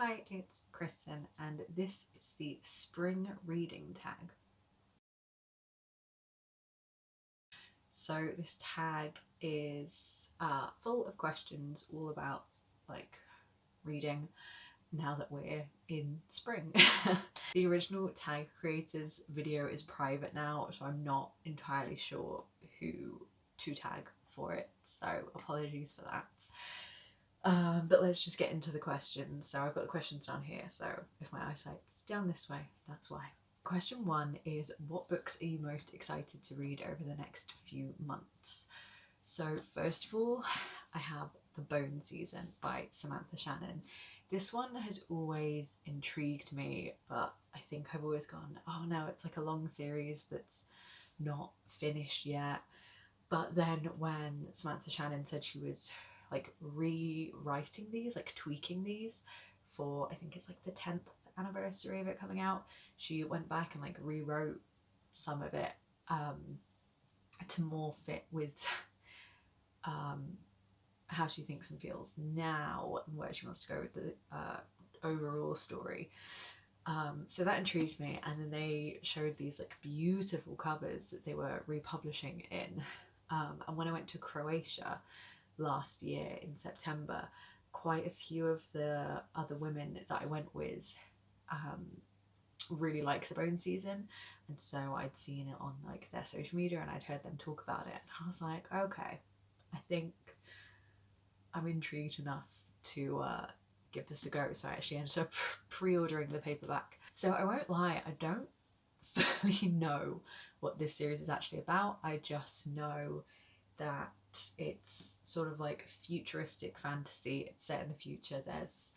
Hi, it's Kristen, and this is the spring reading tag. So this tag is full of questions all about like reading now that we're in spring. The original tag creator's video is private now, so I'm not entirely sure who to tag for it, so apologies for that. But let's just get into the questions. So I've got the questions down here, so if my eyesight's down this way, that's why. Question 1 is, what books are you most excited to read over the next few months? So first of all, I have The Bone Season by Samantha Shannon. This one has always intrigued me, but I think I've always gone, oh no, it's like a long series that's not finished yet. But then when Samantha Shannon said she was like rewriting these, like tweaking these for, I think it's like the 10th anniversary of it coming out, she went back and like rewrote some of it to more fit with how she thinks and feels now and where she wants to go with the overall story. So that intrigued me, and then they showed these like beautiful covers that they were republishing in. And when I went to Croatia last year in September, quite a few of the other women that I went with really liked The Bone Season, and so I'd seen it on like their social media and I'd heard them talk about it, and I was like, okay, I think I'm intrigued enough to give this a go. So I actually ended up pre-ordering the paperback. So I won't lie, I don't fully know what this series is actually about. I just know that it's sort of like futuristic fantasy. It's set in the future. There's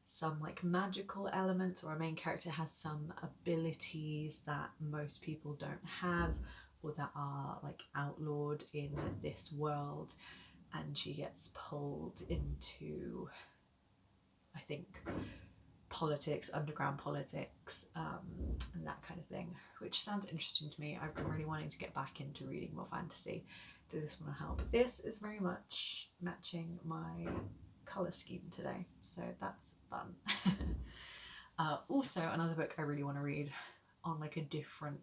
some like magical elements, or our main character has some abilities that most people don't have or that are like outlawed in this world, and she gets pulled into, I think, politics, underground politics, and that kind of thing, which sounds interesting to me. I've been really wanting to get back into reading more fantasy. So this one will help. This is very much matching my colour scheme today, so that's fun. Also, another book I really want to read on like a different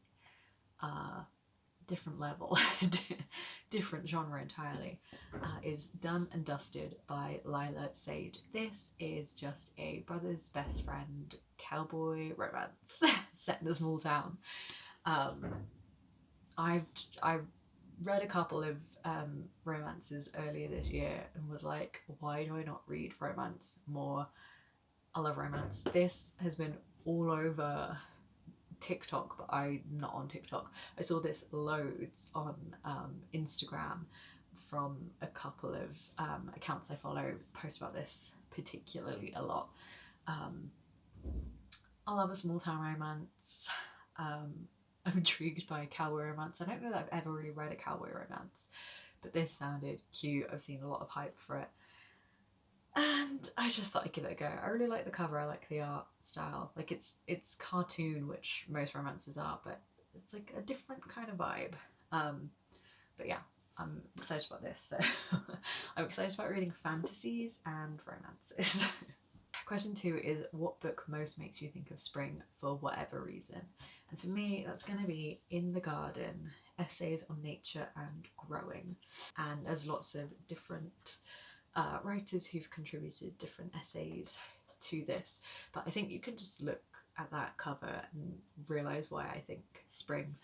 level, different genre entirely, is Done and Dusted by Lila Sage. This is just a brother's best friend cowboy romance set in a small town. I've read a couple of romances earlier this year and was like, why do I not read romance more? I love romance. This has been all over TikTok, but I'm not on TikTok. I saw this loads on Instagram from a couple of accounts I follow post about this particularly a lot. I love a small town romance. I'm intrigued by a cowboy romance. I don't know that I've ever really read a cowboy romance, but this sounded cute. I've seen a lot of hype for it, and I just thought I'd give it a go. I really like the cover. I like the art style. Like it's cartoon, which most romances are, but it's like a different kind of vibe. But yeah, I'm excited about this. So I'm excited about reading fantasies and romances. Question 2 is, what book most makes you think of spring for whatever reason? And for me, that's going to be In the Garden, Essays on Nature and Growing. And there's lots of different writers who've contributed different essays to this, but I think you can just look at that cover and realise why I think spring.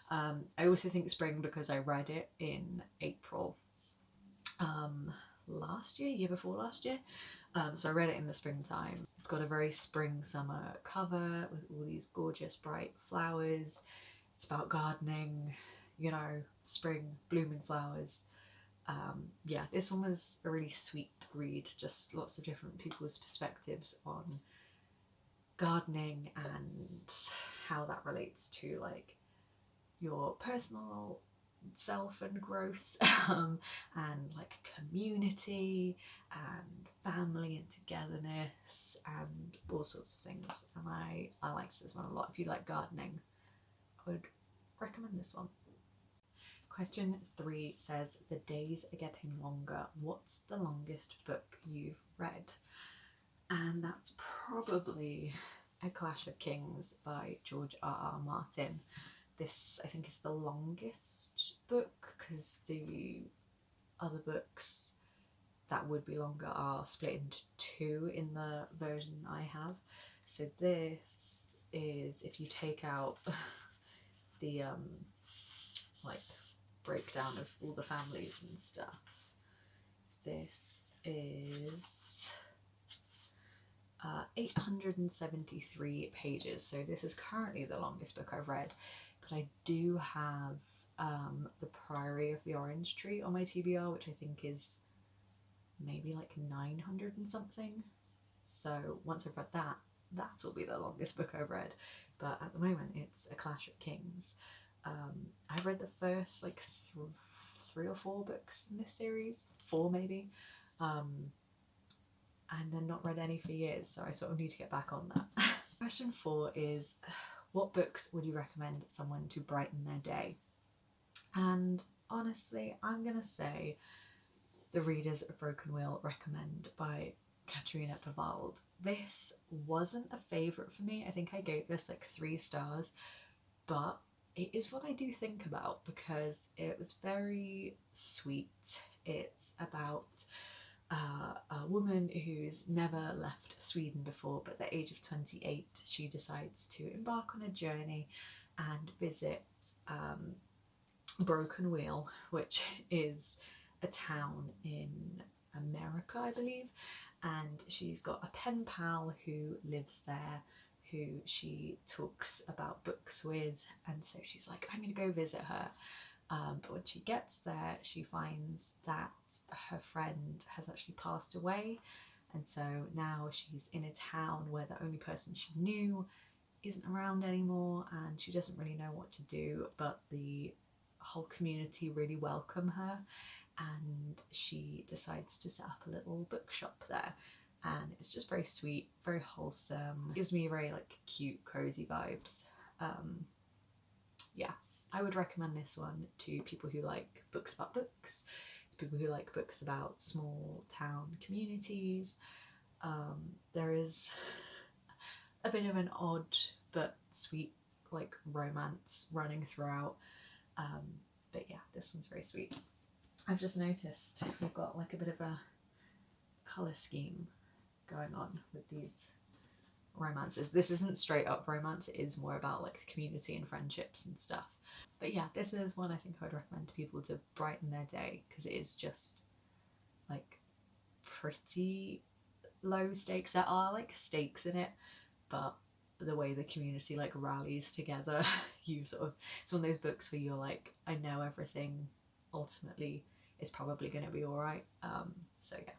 I also think spring because I read it in April last year, year before last year. So I read it in the springtime. It's got a very spring summer cover with all these gorgeous bright flowers. It's about gardening, you know, spring, blooming flowers. Yeah, this one was a really sweet read, just lots of different people's perspectives on gardening and how that relates to like your personal self and growth, and like community and family and togetherness and all sorts of things. And I liked this one a lot. If you like gardening, I would recommend this one. Question 3 says, the days are getting longer. What's the longest book you've read? and that's probably A Clash of Kings by George R.R. Martin. This, I think, is the longest book because the other books that would be longer are split into two in the version I have. So this is, if you take out the like breakdown of all the families and stuff, this is 873 pages. So this is currently the longest book I've read, but I do have The Priory of the Orange Tree on my TBR, which I think is maybe like 900 and something. So once I've read that, that'll be the longest book I've read. But at the moment, it's A Clash of Kings. I've read the first like three or four books in this series, four maybe, and then not read any for years, so I sort of need to get back on that. Question 4 is, what books would you recommend someone to brighten their day? And honestly, I'm gonna say The Readers of Broken Wheel Recommend by Katerina Pavald. This wasn't a favourite for me. I think I gave this like 3 stars, but it is what I do think about because it was very sweet. It's about a woman who's never left Sweden before, but at the age of 28 she decides to embark on a journey and visit Broken Wheel, which is a town in America, I believe, and she's got a pen pal who lives there who she talks about books with, and so she's like, I'm gonna go visit her. But when she gets there, she finds that her friend has actually passed away, and so now she's in a town where the only person she knew isn't around anymore, and she doesn't really know what to do, but the whole community really welcome her, and she decides to set up a little bookshop there. And it's just very sweet, very wholesome. It gives me very like cute, cozy vibes. Yeah, I would recommend this one to people who like books about books, to people who like books about small town communities. There is a bit of an odd but sweet like romance running throughout. But yeah, this one's very sweet. I've just noticed we've got like a bit of a colour scheme going on with these romances. This isn't straight up romance, it is more about like the community and friendships and stuff. But yeah, this is one I think I would recommend to people to brighten their day because it is just like pretty low stakes. There are like stakes in it, but the way the community like rallies together, you sort of, it's one of those books where you're like, I know everything ultimately is probably going to be all right. So yeah.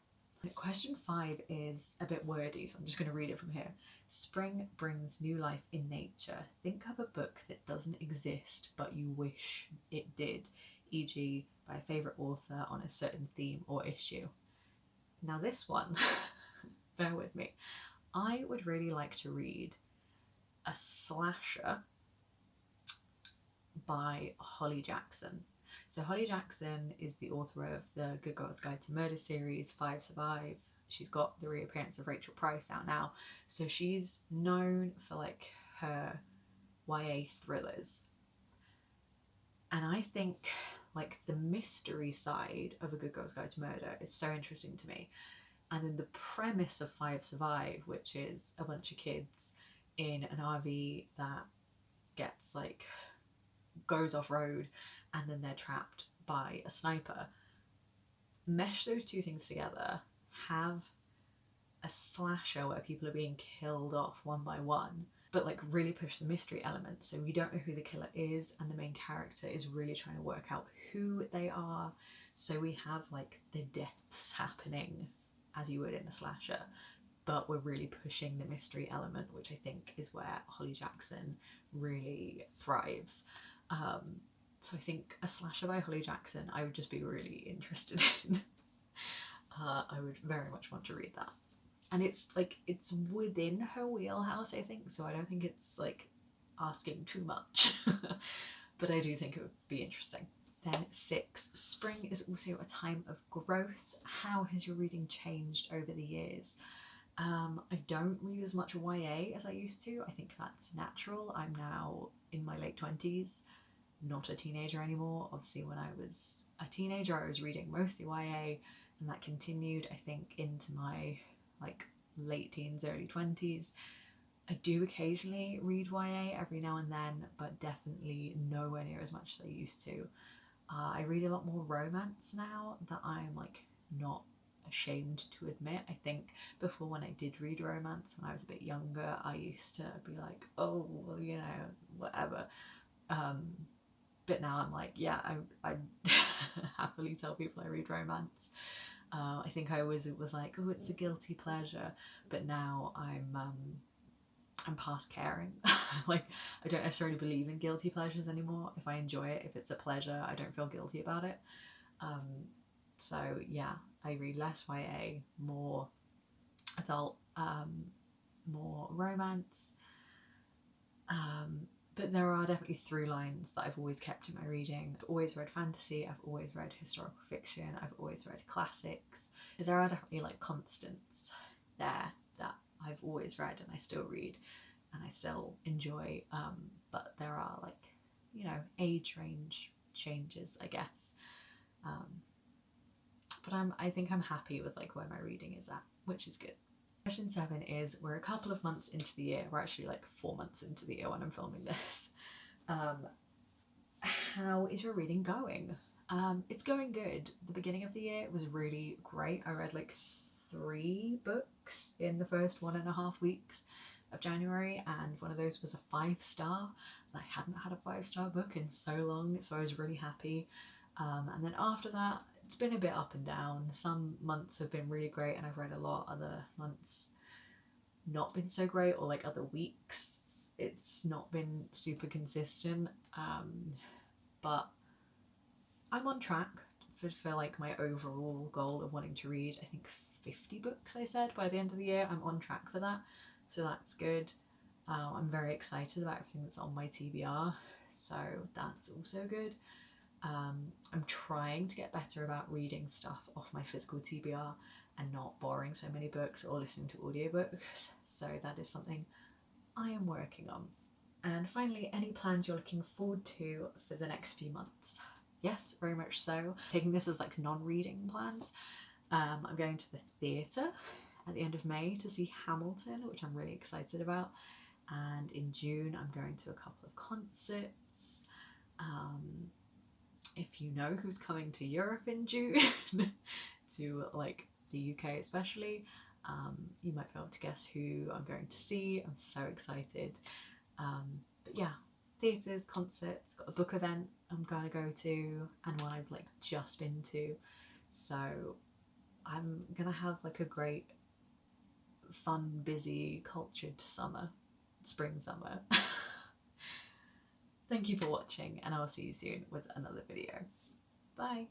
Question 5 is a bit wordy, so I'm just going to read it from here. Spring brings new life in nature. Think of a book that doesn't exist but you wish it did, e.g. by a favourite author on a certain theme or issue. Now this one, bear with me, I would really like to read a slasher by Holly Jackson. So Holly Jackson is the author of the Good Girls Guide to Murder series, 5 Survive. She's got the reappearance of Rachel Price out now. So she's known for like her YA thrillers. And I think like the mystery side of A Good Girls Guide to Murder is so interesting to me. And then the premise of 5 Survive, which is a bunch of kids in an RV that gets like goes off road and then they're trapped by a sniper. Mesh those two things together, have a slasher where people are being killed off one by one, but like really push the mystery element, so we don't know who the killer is and the main character is really trying to work out who they are. So we have like the deaths happening as you would in a slasher, but we're really pushing the mystery element, which I think is where Holly Jackson really thrives. So I think a slasher by Holly Jackson I would just be really interested in. I would very much want to read that. And it's like, it's within her wheelhouse, I think, so I don't think it's like asking too much. But I do think it would be interesting. Then 6, spring is also a time of growth. How has your reading changed over the years? I don't read as much YA as I used to. I think that's natural. I'm now in my late 20s, not a teenager anymore. Obviously, when I was a teenager, I was reading mostly YA, and that continued, I think, into my like late teens, early 20s. I do occasionally read YA every now and then, but definitely nowhere near as much as I used to. I read a lot more romance now that I'm like not ashamed to admit. I think before, when I did read romance when I was a bit younger, I used to be like, oh, well, you know, whatever. Um, but now I'm like, yeah, I happily tell people I read romance. I think I always, it was like, oh, it's a guilty pleasure, but now I'm past caring. Like, I don't necessarily believe in guilty pleasures anymore. If I enjoy it, if it's a pleasure, I don't feel guilty about it. Um, so yeah, I read less YA, more adult, more romance. But there are definitely through lines that I've always kept in my reading. I've always read fantasy, I've always read historical fiction, I've always read classics. So there are definitely like constants there that I've always read and I still read and I still enjoy. But there are like, you know, age range changes, I guess. But I think I'm happy with like where my reading is at, which is good. Question 7 is, we're a couple of months into the year. We're actually like 4 months into the year when I'm filming this. How is your reading going? It's going good. The beginning of the year was really great. I read like 3 books in the first 1.5 weeks of January, and one of those was a 5-star. And I hadn't had a 5-star book in so long, so I was really happy. And then after that, it's been a bit up and down. Some months have been really great and I've read a lot, other months not been so great, or like other weeks it's not been super consistent. But I'm on track for like my overall goal of wanting to read, I think 50 books I said by the end of the year. I'm on track for that, so that's good. I'm very excited about everything that's on my TBR, so that's also good. I'm trying to get better about reading stuff off my physical TBR and not borrowing so many books or listening to audiobooks, so that is something I am working on. And finally, any plans you're looking forward to for the next few months? Yes, very much so. Taking this as like non-reading plans. I'm going to the theatre at the end of May to see Hamilton, which I'm really excited about. And in June, I'm going to a couple of concerts. If you know who's coming to Europe in June, to like the UK especially, you might be able to guess who I'm going to see. I'm so excited. But yeah, theatres, concerts, got a book event I'm going to go to, and one I've like just been to. So I'm gonna have like a great, fun, busy, cultured spring summer. Thank you for watching, and I will see you soon with another video. Bye!